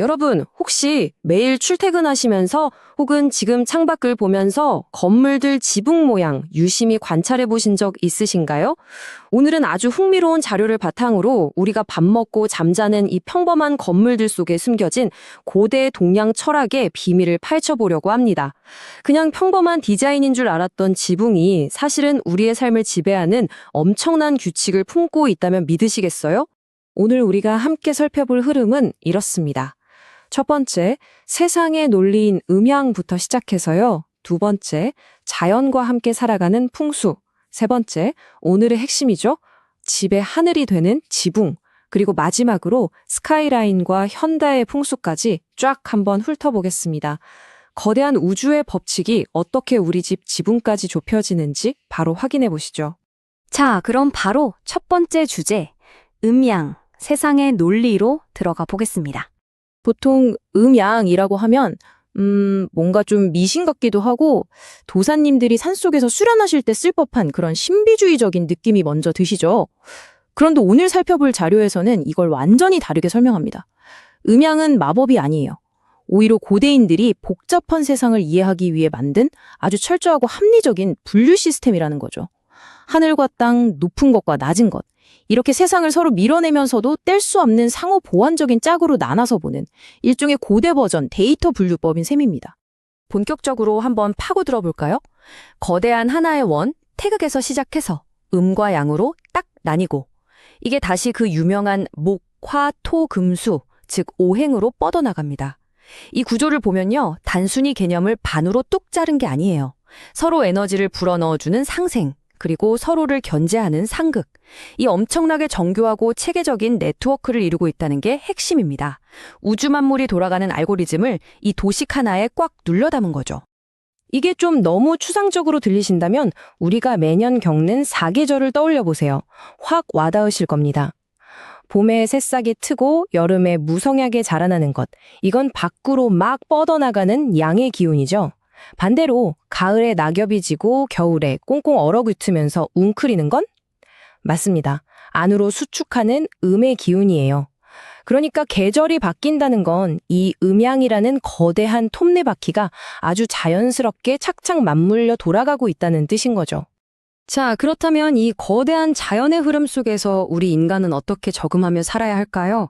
여러분, 혹시 매일 출퇴근하시면서 혹은 지금 창밖을 보면서 건물들 지붕 모양 유심히 관찰해 보신 적 있으신가요? 오늘은 아주 흥미로운 자료를 바탕으로 우리가 밥 먹고 잠자는 이 평범한 건물들 속에 숨겨진 고대 동양 철학의 비밀을 파헤쳐보려고 합니다. 그냥 평범한 디자인인 줄 알았던 지붕이 사실은 우리의 삶을 지배하는 엄청난 규칙을 품고 있다면 믿으시겠어요? 오늘 우리가 함께 살펴볼 흐름은 이렇습니다. 첫 번째, 세상의 논리인 음양부터 시작해서요. 두 번째, 자연과 함께 살아가는 풍수. 세 번째, 오늘의 핵심이죠. 집의 하늘이 되는 지붕. 그리고 마지막으로 스카이라인과 현대의 풍수까지 쫙 한번 훑어보겠습니다. 거대한 우주의 법칙이 어떻게 우리 집 지붕까지 좁혀지는지 바로 확인해 보시죠. 자, 그럼 바로 첫 번째 주제, 음양, 세상의 논리로 들어가 보겠습니다. 보통 음양이라고 하면 뭔가 좀 미신 같기도 하고 도사님들이 산속에서 수련하실 때 쓸 법한 그런 신비주의적인 느낌이 먼저 드시죠. 그런데 오늘 살펴볼 자료에서는 이걸 완전히 다르게 설명합니다. 음양은 마법이 아니에요. 오히려 고대인들이 복잡한 세상을 이해하기 위해 만든 아주 철저하고 합리적인 분류 시스템이라는 거죠. 하늘과 땅, 높은 것과 낮은 것. 이렇게 세상을 서로 밀어내면서도 뗄 수 없는 상호 보완적인 짝으로 나눠서 보는 일종의 고대 버전 데이터 분류법인 셈입니다. 본격적으로 한번 파고 들어볼까요? 거대한 하나의 원, 태극에서 시작해서 음과 양으로 딱 나뉘고 이게 다시 그 유명한 목, 화, 토, 금수, 즉 오행으로 뻗어나갑니다. 이 구조를 보면요, 단순히 개념을 반으로 뚝 자른 게 아니에요. 서로 에너지를 불어넣어주는 상생, 그리고 서로를 견제하는 상극. 이 엄청나게 정교하고 체계적인 네트워크를 이루고 있다는 게 핵심입니다. 우주 만물이 돌아가는 알고리즘을 이 도식 하나에 꽉 눌러 담은 거죠. 이게 좀 너무 추상적으로 들리신다면 우리가 매년 겪는 사계절을 떠올려 보세요. 확 와닿으실 겁니다. 봄에 새싹이 트고 여름에 무성하게 자라나는 것. 이건 밖으로 막 뻗어나가는 양의 기운이죠. 반대로 가을에 낙엽이 지고 겨울에 꽁꽁 얼어붙으면서 웅크리는 건? 맞습니다. 안으로 수축하는 음의 기운이에요. 그러니까 계절이 바뀐다는 건 이 음양이라는 거대한 톱니바퀴가 아주 자연스럽게 착착 맞물려 돌아가고 있다는 뜻인 거죠. 자, 그렇다면 이 거대한 자연의 흐름 속에서 우리 인간은 어떻게 적응하며 살아야 할까요?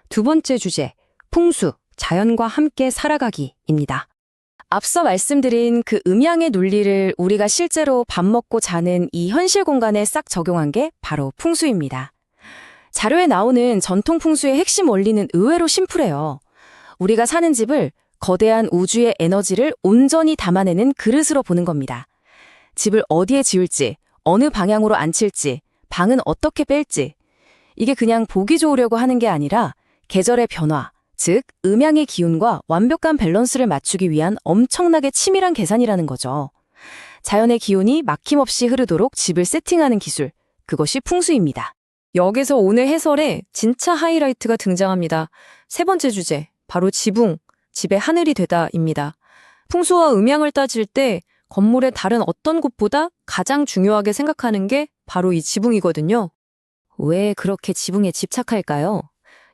두 번째 주제, 풍수, 자연과 함께 살아가기입니다. 앞서 말씀드린 그 음양의 논리를 우리가 실제로 밥 먹고 자는 이 현실 공간에 싹 적용한 게 바로 풍수입니다. 자료에 나오는 전통 풍수의 핵심 원리는 의외로 심플해요. 우리가 사는 집을 거대한 우주의 에너지를 온전히 담아내는 그릇으로 보는 겁니다. 집을 어디에 지을지, 어느 방향으로 앉힐지, 방은 어떻게 뺄지. 이게 그냥 보기 좋으려고 하는 게 아니라 계절의 변화, 즉 음양의 기운과 완벽한 밸런스를 맞추기 위한 엄청나게 치밀한 계산이라는 거죠. 자연의 기운이 막힘없이 흐르도록 집을 세팅하는 기술, 그것이 풍수입니다. 여기서 오늘 해설에 진짜 하이라이트가 등장합니다. 세 번째 주제, 바로 지붕, 집의 하늘이 되다입니다. 풍수와 음양을 따질 때 건물의 다른 어떤 곳보다 가장 중요하게 생각하는 게 바로 이 지붕이거든요. 왜 그렇게 지붕에 집착할까요?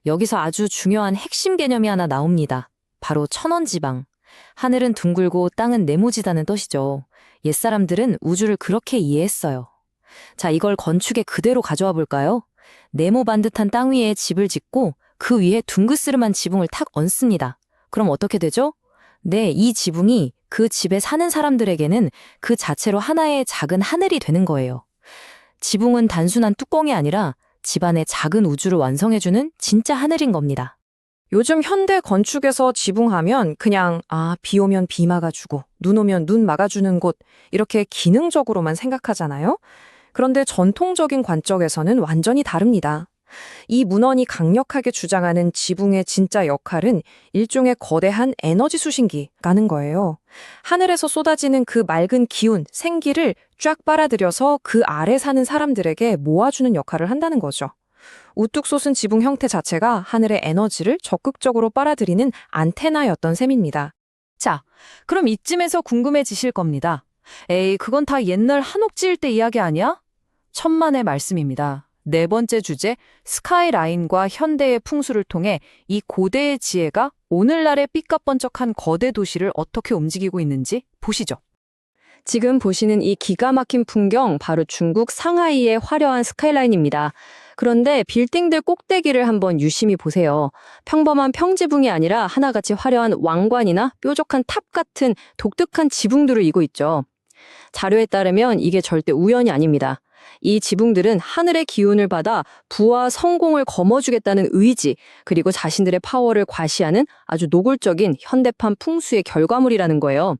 여기서 아주 중요한 핵심 개념이 하나 나옵니다. 바로 천원지방. 하늘은 둥글고 땅은 네모지다는 뜻이죠. 옛사람들은 우주를 그렇게 이해했어요. 자, 이걸 건축에 그대로 가져와 볼까요? 네모 반듯한 땅 위에 집을 짓고 그 위에 둥그스름한 지붕을 탁 얹습니다. 그럼 어떻게 되죠? 네, 이 지붕이 그 집에 사는 사람들에게는 그 자체로 하나의 작은 하늘이 되는 거예요. 지붕은 단순한 뚜껑이 아니라 집안의 작은 우주를 완성해주는 진짜 하늘인 겁니다. 요즘 현대 건축에서 지붕하면 그냥 비 오면 비 막아주고 눈 오면 눈 막아주는 곳 이렇게 기능적으로만 생각하잖아요. 그런데 전통적인 관점에서는 완전히 다릅니다. 이 문헌이 강력하게 주장하는 지붕의 진짜 역할은 일종의 거대한 에너지 수신기라는 거예요. 하늘에서 쏟아지는 그 맑은 기운, 생기를 쫙 빨아들여서 그 아래 사는 사람들에게 모아주는 역할을 한다는 거죠. 우뚝 솟은 지붕 형태 자체가 하늘의 에너지를 적극적으로 빨아들이는 안테나였던 셈입니다. 자, 그럼 이쯤에서 궁금해지실 겁니다. 에이, 그건 다 옛날 한옥 지을 때 이야기 아니야? 천만의 말씀입니다. 네 번째 주제, 스카이라인과 현대의 풍수를 통해 이 고대의 지혜가 오늘날의 삐까뻔쩍한 거대 도시를 어떻게 움직이고 있는지 보시죠. 지금 보시는 이 기가 막힌 풍경 바로 중국 상하이의 화려한 스카이라인입니다. 그런데 빌딩들 꼭대기를 한번 유심히 보세요. 평범한 평지붕이 아니라 하나같이 화려한 왕관이나 뾰족한 탑 같은 독특한 지붕들을 이고 있죠. 자료에 따르면 이게 절대 우연이 아닙니다. 이 지붕들은 하늘의 기운을 받아 부와 성공을 거머쥐겠다는 의지, 그리고 자신들의 파워를 과시하는 아주 노골적인 현대판 풍수의 결과물이라는 거예요.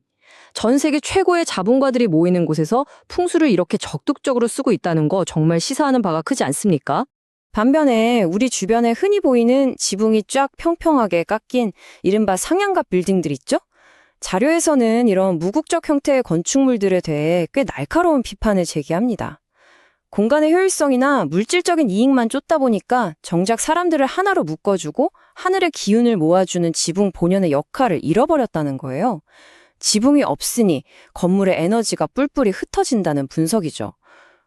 전 세계 최고의 자본가들이 모이는 곳에서 풍수를 이렇게 적극적으로 쓰고 있다는 거 정말 시사하는 바가 크지 않습니까? 반면에 우리 주변에 흔히 보이는 지붕이 쫙 평평하게 깎인 이른바 상향갑 빌딩들 있죠? 자료에서는 이런 무국적 형태의 건축물들에 대해 꽤 날카로운 비판을 제기합니다. 공간의 효율성이나 물질적인 이익만 쫓다 보니까 정작 사람들을 하나로 묶어주고 하늘의 기운을 모아주는 지붕 본연의 역할을 잃어버렸다는 거예요. 지붕이 없으니 건물의 에너지가 뿔뿔이 흩어진다는 분석이죠.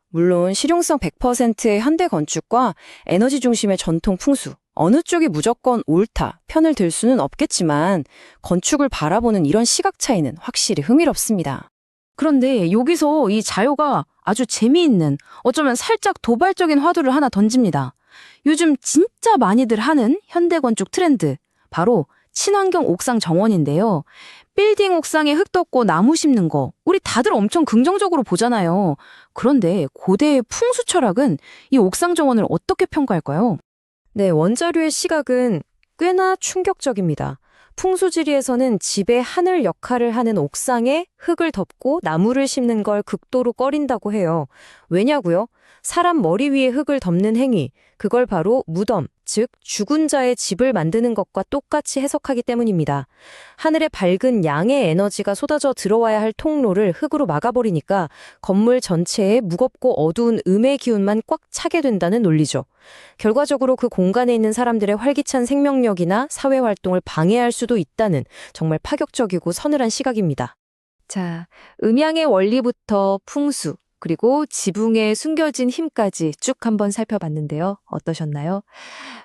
물론 실용성 100%의 현대 건축과 에너지 중심의 전통 풍수, 어느 쪽이 무조건 옳다 편을 들 수는 없겠지만 건축을 바라보는 이런 시각 차이는 확실히 흥미롭습니다. 그런데 여기서 이 자료가 아주 재미있는, 어쩌면 살짝 도발적인 화두를 하나 던집니다. 요즘 진짜 많이들 하는 현대 건축 트렌드, 바로 친환경 옥상 정원인데요. 빌딩 옥상에 흙 덮고 나무 심는 거, 우리 다들 엄청 긍정적으로 보잖아요. 그런데 고대의 풍수 철학은 이 옥상 정원을 어떻게 평가할까요? 네, 원자료의 시각은 꽤나 충격적입니다. 풍수지리에서는 집의 하늘 역할을 하는 옥상에 흙을 덮고 나무를 심는 걸 극도로 꺼린다고 해요. 왜냐고요? 사람 머리 위에 흙을 덮는 행위, 그걸 바로 무덤, 즉 죽은 자의 집을 만드는 것과 똑같이 해석하기 때문입니다. 하늘의 밝은 양의 에너지가 쏟아져 들어와야 할 통로를 흙으로 막아버리니까 건물 전체에 무겁고 어두운 음의 기운만 꽉 차게 된다는 논리죠. 결과적으로 그 공간에 있는 사람들의 활기찬 생명력이나 사회활동을 방해할 수도 있다는 정말 파격적이고 서늘한 시각입니다. 자, 음양의 원리부터 풍수, 그리고 지붕에 숨겨진 힘까지 쭉 한번 살펴봤는데요. 어떠셨나요?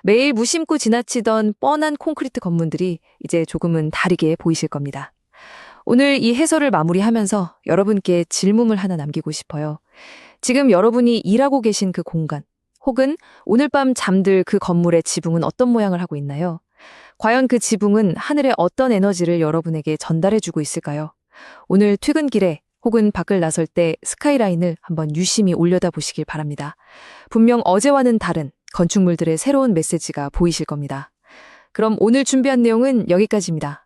매일 무심코 지나치던 뻔한 콘크리트 건물들이 이제 조금은 다르게 보이실 겁니다. 오늘 이 해설을 마무리하면서 여러분께 질문을 하나 남기고 싶어요. 지금 여러분이 일하고 계신 그 공간, 혹은 오늘 밤 잠들 그 건물의 지붕은 어떤 모양을 하고 있나요? 과연 그 지붕은 하늘의 어떤 에너지를 여러분에게 전달해주고 있을까요? 오늘 퇴근길에 혹은 밖을 나설 때 스카이라인을 한번 유심히 올려다보시길 바랍니다. 분명 어제와는 다른 건축물들의 새로운 메시지가 보이실 겁니다. 그럼 오늘 준비한 내용은 여기까지입니다.